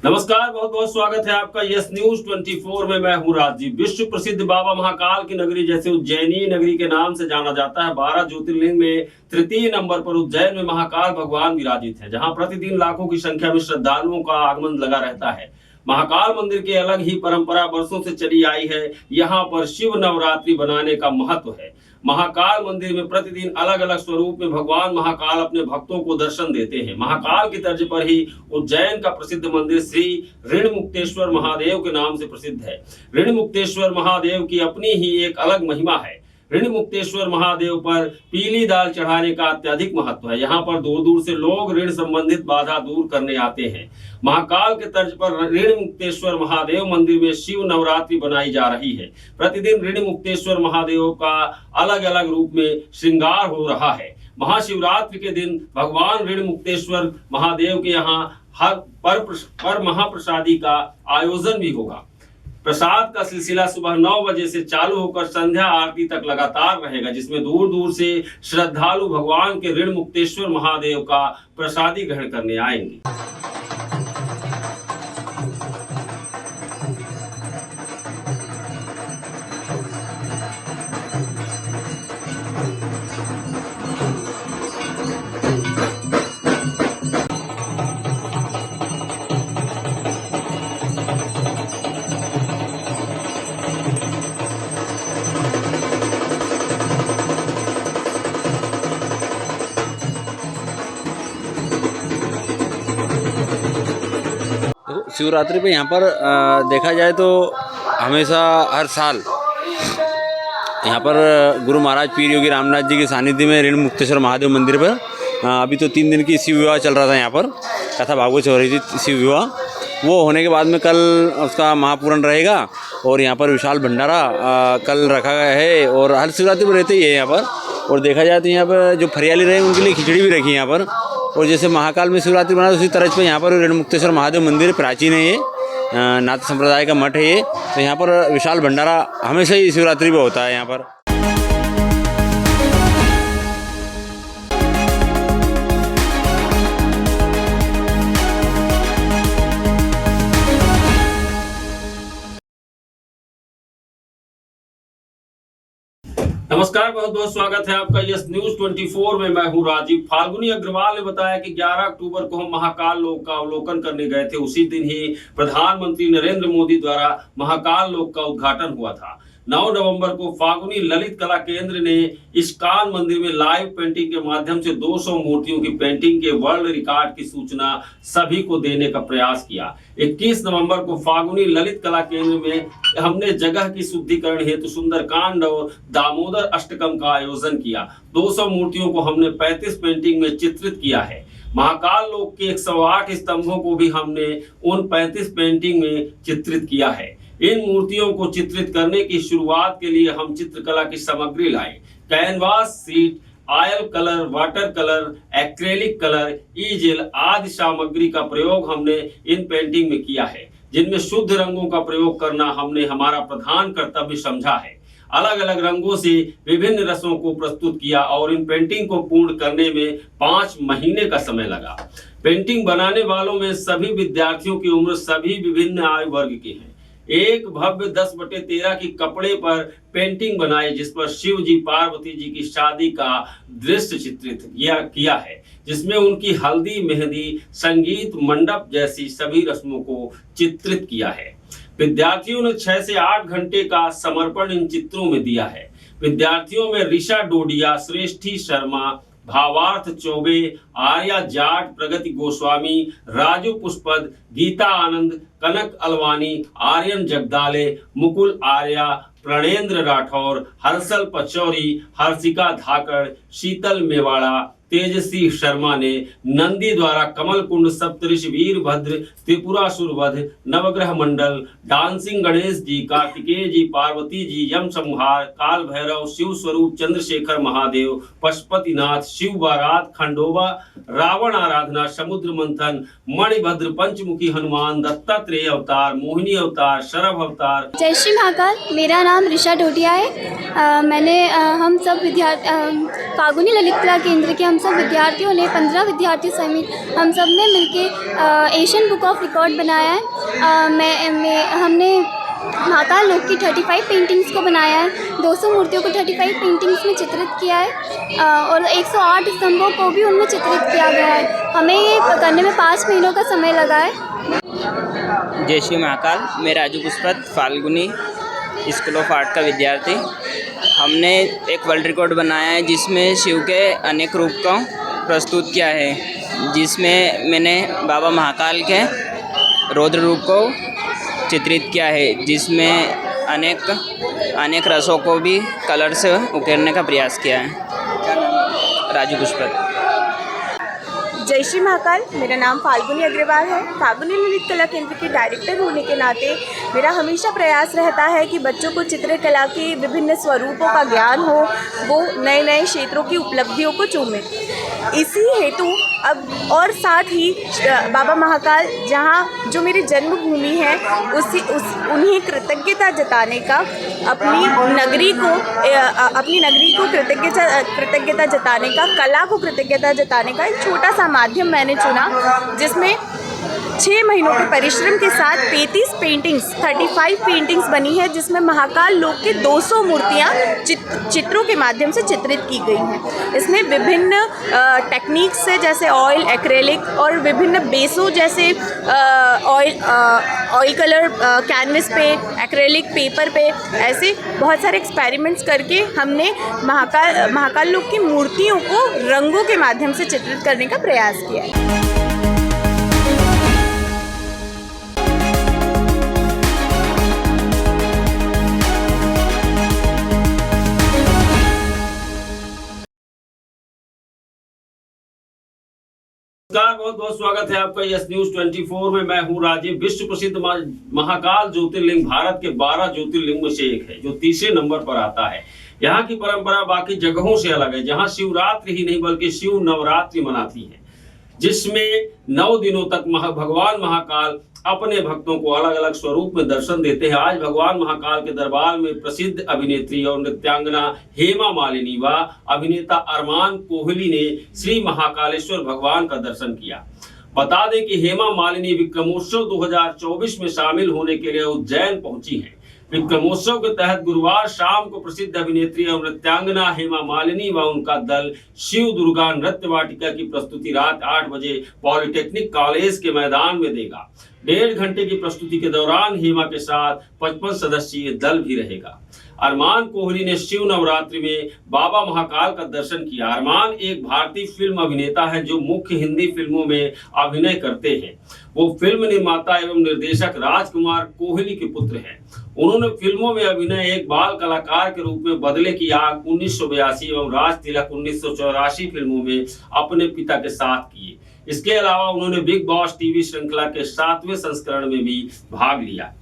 नमस्कार, बहुत बहुत स्वागत है आपका यस न्यूज 24 में। मैं हूं राजीव। विश्व प्रसिद्ध बाबा महाकाल की नगरी जैसे उज्जैनी नगरी के नाम से जाना जाता है। 12 ज्योतिर्लिंग में तृतीय नंबर पर उज्जैन में महाकाल भगवान विराजित है, जहां प्रतिदिन लाखों की संख्या में श्रद्धालुओं का आगमन लगा रहता है। महाकाल मंदिर की अलग ही परंपरा वर्षों से चली आई है। यहाँ पर शिव नवरात्रि बनाने का महत्व है। महाकाल मंदिर में प्रतिदिन अलग अलग स्वरूप में भगवान महाकाल अपने भक्तों को दर्शन देते हैं। महाकाल की तर्ज पर ही उज्जैन का प्रसिद्ध मंदिर श्री ऋणमुक्तेश्वर महादेव के नाम से प्रसिद्ध है। ऋणमुक्तेश्वर महादेव की अपनी ही एक अलग महिमा है। ऋणमुक्तेश्वर महादेव पर पीली दाल चढ़ाने का अत्यधिक महत्व है। यहाँ पर दूर दूर से लोग ऋण संबंधित बाधा दूर करने आते हैं। महाकाल के तर्ज पर ऋणमुक्तेश्वर महादेव मंदिर में शिव नवरात्रि बनाई जा रही है। प्रतिदिन ऋणमुक्तेश्वर महादेव का अलग अलग रूप में श्रृंगार हो रहा है। महाशिवरात्रि के दिन भगवान ऋणमुक्तेश्वर महादेव के यहाँ हर पर महाप्रसादी का आयोजन भी होगा। प्रसाद का सिलसिला सुबह 9 बजे से चालू होकर संध्या आरती तक लगातार रहेगा, जिसमें दूर दूर से श्रद्धालु भगवान के ऋणमुक्तेश्वर महादेव का प्रसादी ग्रहण करने आएंगे। शिवरात्रि पे यहाँ पर देखा जाए तो हमेशा हर साल यहाँ पर गुरु महाराज पीर योगी रामनाथ जी के सानिध्य में ऋणमुक्तेश्वर महादेव मंदिर पर अभी तो 3 दिन की शिव विवाह चल रहा था। यहाँ पर कथा भागवत से हो रही थी शिव विवाह। वो होने के बाद में कल उसका महापूरण रहेगा और यहाँ पर विशाल भंडारा कल रखा गया है। और हर शिवरात्रि पर रहते ही है यहाँ पर। और देखा जाए तो यहाँ पर जो फरियाली रहे उनके लिए खिचड़ी भी रखी है यहाँ पर। और जैसे महाकाल में शिवरात्रि बना उसी तरह पर यहाँ पर ऋणमुक्तेश्वर महादेव मंदिर प्राचीन है। ये नाथ संप्रदाय का मठ है ये। तो यहाँ पर विशाल भंडारा हमेशा ही शिवरात्रि में होता है यहाँ पर। नमस्कार, बहुत बहुत स्वागत है आपका यस न्यूज 24 में। मैं हूं राजीव। फाल्गुनी अग्रवाल ने बताया कि 11 अक्टूबर को हम महाकाल लोक का अवलोकन करने गए थे। उसी दिन ही प्रधानमंत्री नरेंद्र मोदी द्वारा महाकाल लोक का उद्घाटन हुआ था। 9 नवंबर को फाल्गुनी ललित कला केंद्र ने इस्कॉन मंदिर में लाइव पेंटिंग के माध्यम से 200 मूर्तियों की पेंटिंग के वर्ल्ड रिकॉर्ड की सूचना सभी को देने का प्रयास किया। 21 नवंबर को फाल्गुनी ललित कला केंद्र में हमने जगह की शुद्धिकरण हेतु सुंदरकांड और दामोदर अष्टकम का आयोजन किया। 200 मूर्तियों को हमने 35 पेंटिंग में चित्रित किया है। महाकाल लोक के 108 स्तंभों को भी हमने उन 35 पेंटिंग में चित्रित किया है। इन मूर्तियों को चित्रित करने की शुरुआत के लिए हम चित्रकला की सामग्री लाए। Canvas, sheet, oil colour, water colour, acrylic colour, easel आदि सामग्री का प्रयोग हमने इन पेंटिंग में किया है, जिनमें शुद्ध रंगों का प्रयोग करना हमने हमारा प्रधान कर्तव्य समझा है। अलग अलग रंगों से विभिन्न रसों को प्रस्तुत किया और इन पेंटिंग को पूर्ण करने में 5 महीने का समय लगा। पेंटिंग बनाने वालों में सभी विद्यार्थियों की उम्र सभी विभिन्न आयु वर्ग की है। एक भव्य 10/13 की कपड़े पर पेंटिंग बनाई, जिस पर शिव जी पार्वती जी की शादी का दृश्य चित्रित किया है, जिसमें उनकी हल्दी, मेहंदी, संगीत मंडप जैसी सभी रस्मों को चित्रित किया है। विद्यार्थियों ने 6 से 8 घंटे का समर्पण इन चित्रों में दिया है। विद्यार्थियों में ऋषा डोडिया, श्रेष्ठी शर्मा, भावार्थ चौबे, आर्या जाट, प्रगति गोस्वामी, राजू पुष्पद, गीता आनंद, कनक अलवानी, आर्यन जगदाले, मुकुल आर्या, प्रणेंद्र राठौर, हर्षल पचौरी, हर्षिका धाकड़, शीतल मेवाड़ा, तेजस्वी शर्मा ने नंदी द्वारा कमल कुंड, सप्तऋषि वीरभद्र, त्रिपुरा सुरवध, नवग्रह मंडल, डांसिंग गणेश जी, कार्तिकेय जी, पार्वती जी, यम संहार, काल भैरव, शिव स्वरूप, चंद्रशेखर महादेव, पशुपतिनाथ, शिव बारात, खंडोबा, रावण आराधना, समुद्र मंथन, मणिभद्र, पंचमुखी हनुमान, दत्तात्रेय अवतार, मोहिनी अवतार, शरभ अवतार। जय श्री महाकाल। मेरा नाम ऋषा डोडिया है। हम सब फाल्गुनी ललित कला केंद्र के हम सब विद्यार्थियों ने 15 विद्यार्थी समिति हम सब ने मिलके एशियन बुक ऑफ रिकॉर्ड बनाया है। हमने महाकाल लोक की 35 पेंटिंग्स को बनाया है, 200 मूर्तियों को 35 पेंटिंग्स में चित्रित किया है और 108 स्तंभों को भी उनमें चित्रित किया गया है। हमें ये करने में 5 महीनों का समय लगा है। जय श्री महाकाल। मैं Raju Pushpat Falguni school of art का विद्यार्थी। हमने एक वर्ल्ड रिकॉर्ड बनाया है जिसमें शिव के अनेक रूप को प्रस्तुत किया है, जिसमें मैंने बाबा महाकाल के रौद्र रूप को चित्रित किया है, जिसमें अनेक रसों को भी कलर से उकेरने का प्रयास किया है। राजू पुष्पत। जय श्री महाकाल। मेरा नाम फाल्गुनी अग्रवाल है। फाल्गुनी ललित कला केंद्र के डायरेक्टर होने के नाते मेरा हमेशा प्रयास रहता है कि बच्चों को चित्रकला के विभिन्न स्वरूपों का ज्ञान हो, वो नए नए क्षेत्रों की उपलब्धियों को चूमें। इसी हेतु अब और साथ ही बाबा महाकाल जहाँ जो मेरी जन्मभूमि है उन्हें कृतज्ञता जताने का अपनी नगरी को कृतज्ञता जताने का, कला को कृतज्ञता जताने का एक छोटा सा माध्यम मैंने चुना, जिसमें 6 महीनों के परिश्रम के साथ 35 पेंटिंग्स बनी है, जिसमें महाकाल लोक के 200 मूर्तियाँ चित्रों के माध्यम से चित्रित की गई हैं। इसमें विभिन्न टेक्निक्स से, जैसे ऑयल, एक्रेलिक और विभिन्न बेसों जैसे ऑयल कलर कैनवस पे, एक्रेलिक पेपर पे, ऐसे बहुत सारे एक्सपेरिमेंट्स करके हमने महाकाल लोक की मूर्तियों को रंगों के माध्यम से चित्रित करने का प्रयास किया है। नमस्कार, बहुत बहुत स्वागत है आपका यस न्यूज 24 में। मैं हूं राजीव। विश्व प्रसिद्ध महाकाल ज्योतिर्लिंग भारत के 12 ज्योतिर्लिंग में से एक है, जो तीसरे नंबर पर आता है। यहाँ की परंपरा बाकी जगहों से अलग है, जहाँ शिवरात्रि ही नहीं बल्कि शिव नवरात्रि मनाती है, जिसमें 9 दिनों तक भगवान महाकाल अपने भक्तों को अलग अलग स्वरूप में दर्शन देते हैं। आज भगवान महाकाल के दरबार में प्रसिद्ध अभिनेत्री और नृत्यांगना हेमा मालिनी व अभिनेता अरमान कोहली ने श्री महाकालेश्वर भगवान का दर्शन किया। बता दें कि हेमा मालिनी विक्रमोत्सव 2024 में शामिल होने के लिए उज्जैन पहुंची हैं। विक्रमोत्सव के तहत गुरुवार शाम को प्रसिद्ध अभिनेत्री और नृत्यांगना हेमा मालिनी व उनका दल शिव दुर्गा नृत्य वाटिका की प्रस्तुति रात 8 बजे पॉलिटेक्निक कॉलेज के मैदान में देगा। 1.5 घंटे की प्रस्तुति के दौरान हेमा के साथ 55 सदस्यीय दल भी रहेगा। अरमान कोहली ने शिव नवरात्रि में बाबा महाकाल का दर्शन किया। अरमान एक भारतीय फिल्म अभिनेता है जो मुख्य हिंदी फिल्मों में अभिनय करते हैं। वो फिल्म निर्माता एवं निर्देशक राजकुमार कोहली के पुत्र हैं। उन्होंने फिल्मों में अभिनय एक बाल कलाकार के रूप में बदले की आग 1982 एवं राज तिलक 1984 फिल्मों में अपने पिता के साथ किए। इसके अलावा उन्होंने बिग बॉस टीवी श्रृंखला के 7वें संस्करण में भी भाग लिया।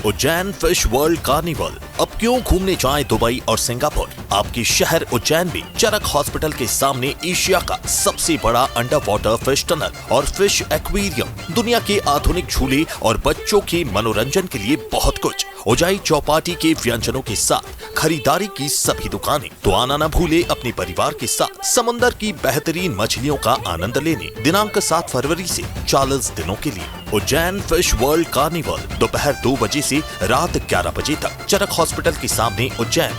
Ujjain fish world carnival. अब क्यों घूमने जाएं दुबई और सिंगापुर? आपके शहर उज्जैन में चरक हॉस्पिटल के सामने एशिया का सबसे बड़ा अंडर वाटर फिश टनल और फिश एक्वेरियम, दुनिया के आधुनिक झूले और बच्चों के मनोरंजन के लिए बहुत कुछ। उजाई चौपाटी के व्यंजनों के साथ खरीदारी की सभी दुकानें। तो आना न भूले अपने परिवार के साथ समुद्र की बेहतरीन मछलियों का आनंद लेने। दिनांक 7 फरवरी से 40 दिनों के लिए उज्जैन फिश वर्ल्ड कार्निवल, दोपहर 2 बजे से रात 11 बजे तक, चरक हॉस्पिटल के सामने, उज्जैन।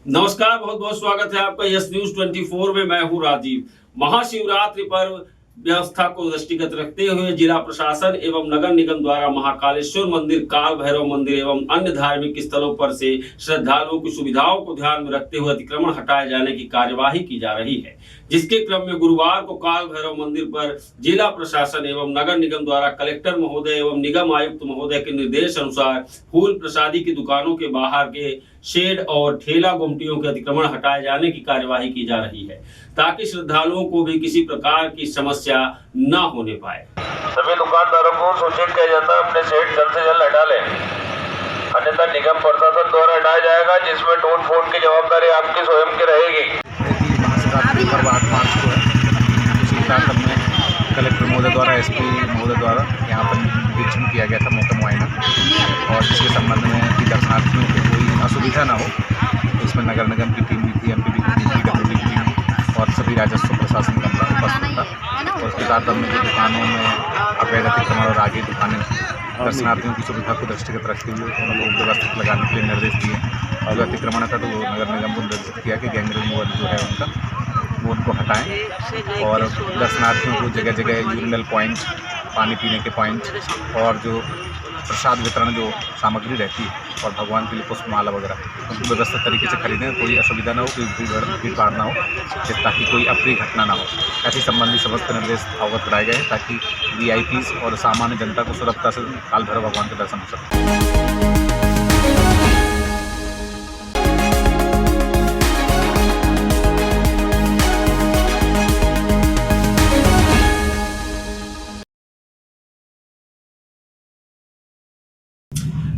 नमस्कार, बहुत बहुत स्वागत है आपका यस न्यूज 24 में। मैं हूं राजीव। महाशिवरात्रि पर्व व्यवस्था को दृष्टिगत रखते हुए जिला प्रशासन एवं नगर निगम द्वारा महाकालेश्वर मंदिर, काल भैरव मंदिर एवं अन्य धार्मिक स्थलों पर से श्रद्धालुओं की सुविधाओं को ध्यान में रखते हुए अतिक्रमण हटाए जाने की कार्यवाही की जा रही है। जिसके क्रम में गुरुवार को काल भैरव मंदिर पर जिला प्रशासन एवं नगर निगम द्वारा कलेक्टर महोदय एवं निगम आयुक्त महोदय के निर्देश अनुसार फूल प्रसादी की दुकानों के बाहर के शेड और ठेला गुमटियों के अतिक्रमण हटाए जाने की कार्यवाही की जा रही है, ताकि श्रद्धालुओं को भी किसी प्रकार की समस्या न होने पाए। सभी दुकानदारों को सूचित किया जाता है अपने शेड जल्द से जल्द हटा लें, अन्यथा निगम प्रशासन द्वारा हटाया जाएगा, जिसमें टूट फूट की जवाबदारी आपकी स्वयं की रहेगी। महाशिवरात्रि पर्व 8 मार्च को है। उसी कार्यक्रम में कलेक्टर महोदय द्वारा, एसपी महोदय द्वारा यहाँ पर निरीक्षण किया गया था, मौका मुआयना, और जिसके संबंध में कि दर्शनार्थियों को कोई असुविधा न हो, इसमें नगर निगम की टीम भी थी, एमपीबी की टीम, पीडब्ल्यूडी की टीम और सभी राजस्व प्रशासन का उपस्थित था। और उसके कार्यक्रम में जो दुकानों में अवैध अतिक्रमण और आगे दुकानें दर्शनार्थियों की सुविधा को दृष्टिगत रखते हुए उनको व्यवस्थित लगाने के लिए निर्देश दिए। और जो अतिक्रमण था तो नगर निगम को निर्देशित किया कि गैंग रिमूवर जो है उनका वो उनको हटाएं, और दर्शनार्थियों को जगह जगह यूरिनल पॉइंट, पानी पीने के पॉइंट और जो प्रसाद वितरण जो सामग्री रहती है और भगवान के लिए पुष्पमाला वगैरह, उनको व्यवस्थित तरीके से खरीदें, कोई असुविधा ना हो, कोई भीड़ भाड़ ना हो, ताकि कोई अप्रिय घटना ना हो। ऐसे संबंधी समस्त निर्देश अवगत कराए गए ताकि वीआईपीज और सामान्य जनता को सुरक्षा से काल भैरव भगवान के दर्शन हो सके।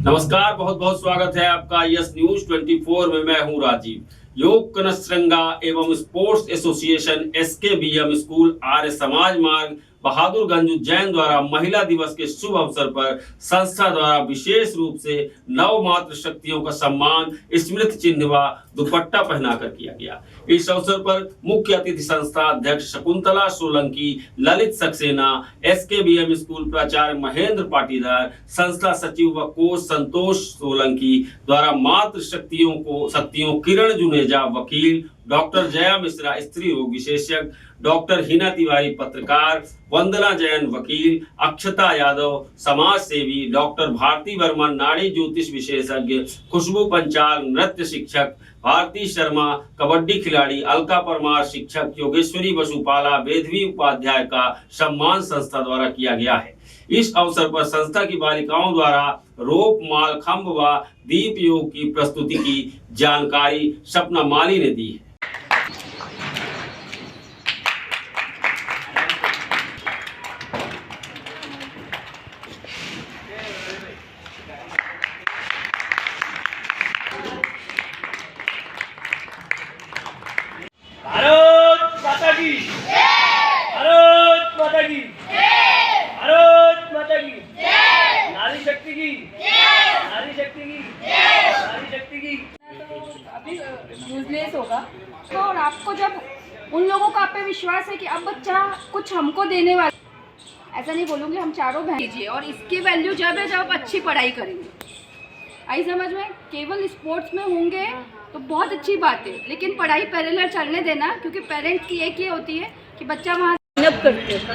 नमस्कार, बहुत बहुत स्वागत है आपका यस न्यूज 24 में। मैं हूं राजीव। योग कनसरंगा एवं sports association SKBM school Arya Samaj मार्ग बहादुरगंज उज्जैन द्वारा महिला दिवस के शुभ अवसर पर संस्था द्वारा विशेष रूप से नव मातृ शक्तियों का सम्मान स्मृति चिन्ह व दुपट्टा पहनाकर किया गया। इस अवसर पर मुख्य अतिथि संस्था अध्यक्ष शकुंतला सोलंकी, ललित सक्सेना, SKBM स्कूल प्राचार्य महेंद्र पाटीदार, संस्था सचिव व कोच संतोष सोलंकी द्वारा मातृ शक्तियों किरण जुनेजा वकील, डॉक्टर जया मिश्रा स्त्री रोग विशेषज्ञ, डॉक्टर हिना तिवारी पत्रकार, वंदना जैन वकील, अक्षता यादव समाज सेवी, डॉक्टर भारती वर्मा नाड़ी ज्योतिष विशेषज्ञ, खुशबू पंचाल नृत्य शिक्षक, भारती शर्मा कबड्डी खिलाड़ी, अलका परमार शिक्षक, योगेश्वरी वसुपाला वेदवी उपाध्याय का सम्मान संस्था द्वारा किया गया है। इस अवसर पर संस्था की बालिकाओं द्वारा रोप माल खम्भ व दीप योग की प्रस्तुति की जानकारी सपना माली ने दी है। भारत माता की जय, भारत माता की जय, भारत माता की जय, नारी शक्ति की जय, नारी शक्ति की जय, नारी शक्ति की। अभी यूजलेस होगा तो, और आपको जब उन लोगों का आप पे विश्वास है कि अब बच्चा कुछ हमको देने वाला, ऐसा नहीं बोलूँगी हम चारों बहन लीजिए, और इसकी वैल्यू जब है जब अच्छी पढ़ाई करेंगे। आई समझ में, केवल स्पोर्ट्स में होंगे तो बहुत अच्छी बात है, लेकिन पढ़ाई पैरेलल चलने देना, क्योंकि पेरेंट्स की एक ये होती है कि बच्चा वहाँ अप करते हो,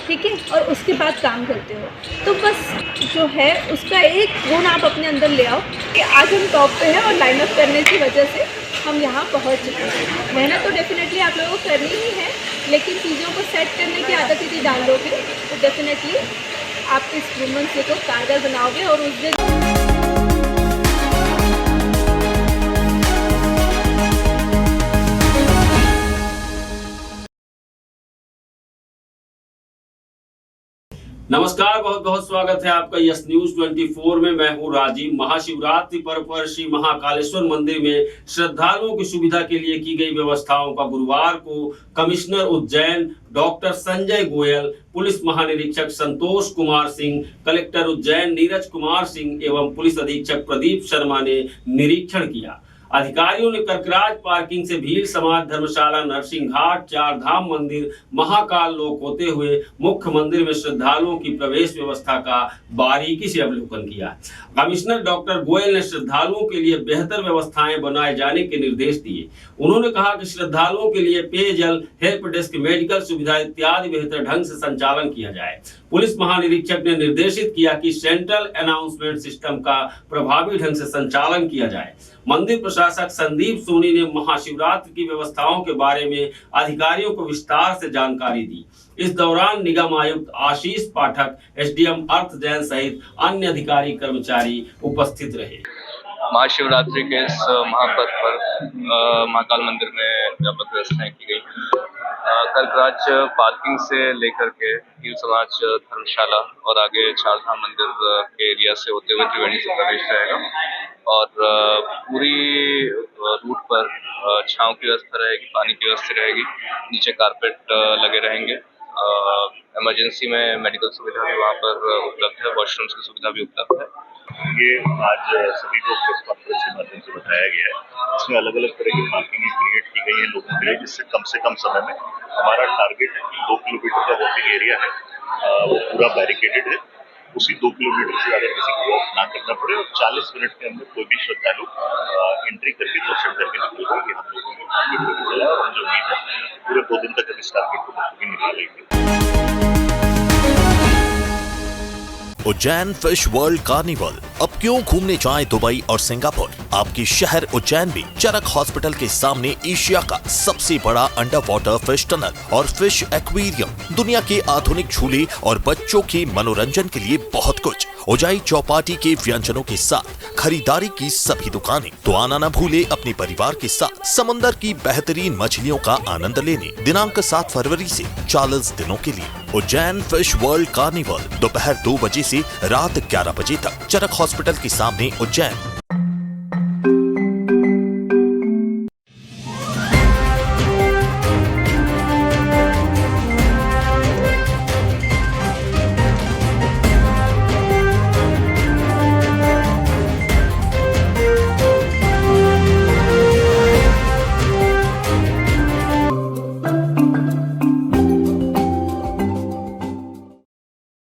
ठीक है, और उसके बाद काम करते हो, तो बस जो है उसका एक गुण आप अपने अंदर ले आओ कि आज हम टॉप पे हैं और लाइन अप करने की वजह से हम यहाँ पहुँच चुके हैं। मेहनत तो डेफिनेटली आप लोगों को करनी ही है, लेकिन चीज़ों को सेट करने की आदत यदि डाल दोगे तो डेफिनेटली आप इस मूवमेंट को कारगर बनाओगे। और उस दिन नमस्कार, बहुत बहुत स्वागत है आपका यस न्यूज 24 में। मैं हूं राजीव। महाशिवरात्रि पर्व पर श्री महाकालेश्वर मंदिर में श्रद्धालुओं की सुविधा के लिए की गई व्यवस्थाओं का गुरुवार को commissioner Ujjain doctor Sanjay Goyal, police महानिरीक्षक संतोष कुमार सिंह, कलेक्टर उज्जैन नीरज कुमार सिंह एवं पुलिस अधीक्षक प्रदीप शर्मा ने निरीक्षण किया। अधिकारियों ने कर्कराज पार्किंग से भील समाज धर्मशाला, नरसिंह घाट, चार धाम मंदिर, महाकाल लोक होते हुए मुख्य मंदिर में श्रद्धालुओं की प्रवेश व्यवस्था का बारीकी से अवलोकन किया। कमिश्नर डॉक्टर गोयल ने श्रद्धालुओं के लिए बेहतर व्यवस्थाएं बनाए जाने के निर्देश दिए। उन्होंने कहा कि श्रद्धालुओं के लिए पेयजल, हेल्प डेस्क, मेडिकल सुविधा इत्यादि बेहतर ढंग से संचालन किया जाए। पुलिस महानिरीक्षक ने निर्देशित किया कि सेंट्रल अनाउंसमेंट सिस्टम का प्रभावी ढंग से संचालन किया जाए। मंदिर प्रशासक संदीप सोनी ने महाशिवरात्रि की व्यवस्थाओं के बारे में अधिकारियों को विस्तार से जानकारी दी। इस दौरान निगम आयुक्त आशीष पाठक, एसडीएम अर्थ जैन सहित अन्य अधिकारी कर्मचारी उपस्थित रहे। महाशिवरात्रि के इस महापर्व पर महाकाल मंदिर में व्यापक व्यवस्थाएं की गई। कर्कराज पार्किंग से लेकर के भील समाज धर्मशाला और आगे चार धाम मंदिर के एरिया से होते हुए त्रिवेणी से प्रवेश रहेगा और पूरी रूट पर छांव की व्यवस्था रहेगी, पानी की व्यवस्था रहेगी, नीचे कारपेट लगे रहेंगे। इमरजेंसी में मेडिकल सुविधा भी वहाँ पर उपलब्ध है, वॉशरूम्स की सुविधा भी उपलब्ध है। ये आज सभी को प्रेस कॉन्फ्रेंस के माध्यम से बताया गया है। इसमें अलग अलग तरह की पार्किंग क्रिएट की गई है लोगों के लिए, जिससे कम से कम समय में हमारा टारगेट 2 किलोमीटर का वॉकिंग एरिया है, वो पूरा बैरिकेडेड है। उसी 2 किलोमीटर से ज़्यादा किसी को वॉक ना करना पड़े और 40 मिनट के अंदर कोई भी श्रद्धालु एंट्री करके दर्शन करके निकलेगा। ये हम लोगों ने टारगेट चलाया और मुझे उम्मीद है पूरे 2 दिन तक इस टारगेट को बखूबी निकालेंगे। Ujjain fish world carnival. अब क्यों घूमने जाएं दुबई और सिंगापुर? आपके शहर उज्जैन में चरक हॉस्पिटल के सामने एशिया का सबसे बड़ा अंडर वाटर फिश टनल और फिश एक्वेरियम, दुनिया के आधुनिक झूले और बच्चों के मनोरंजन के लिए बहुत कुछ। उजाई चौपाटी के व्यंजनों के साथ खरीदारी की सभी दुकानें। तो आना न भूले अपने परिवार के साथ समंदर की बेहतरीन मछलियों का आनंद लेने। दिनांक 7 फरवरी से 40 दिनों के लिए उज्जैन फिश वर्ल्ड कार्निवल, दोपहर 2 बजे से रात 11 बजे तक, चरक हॉस्पिटल के सामने, उज्जैन।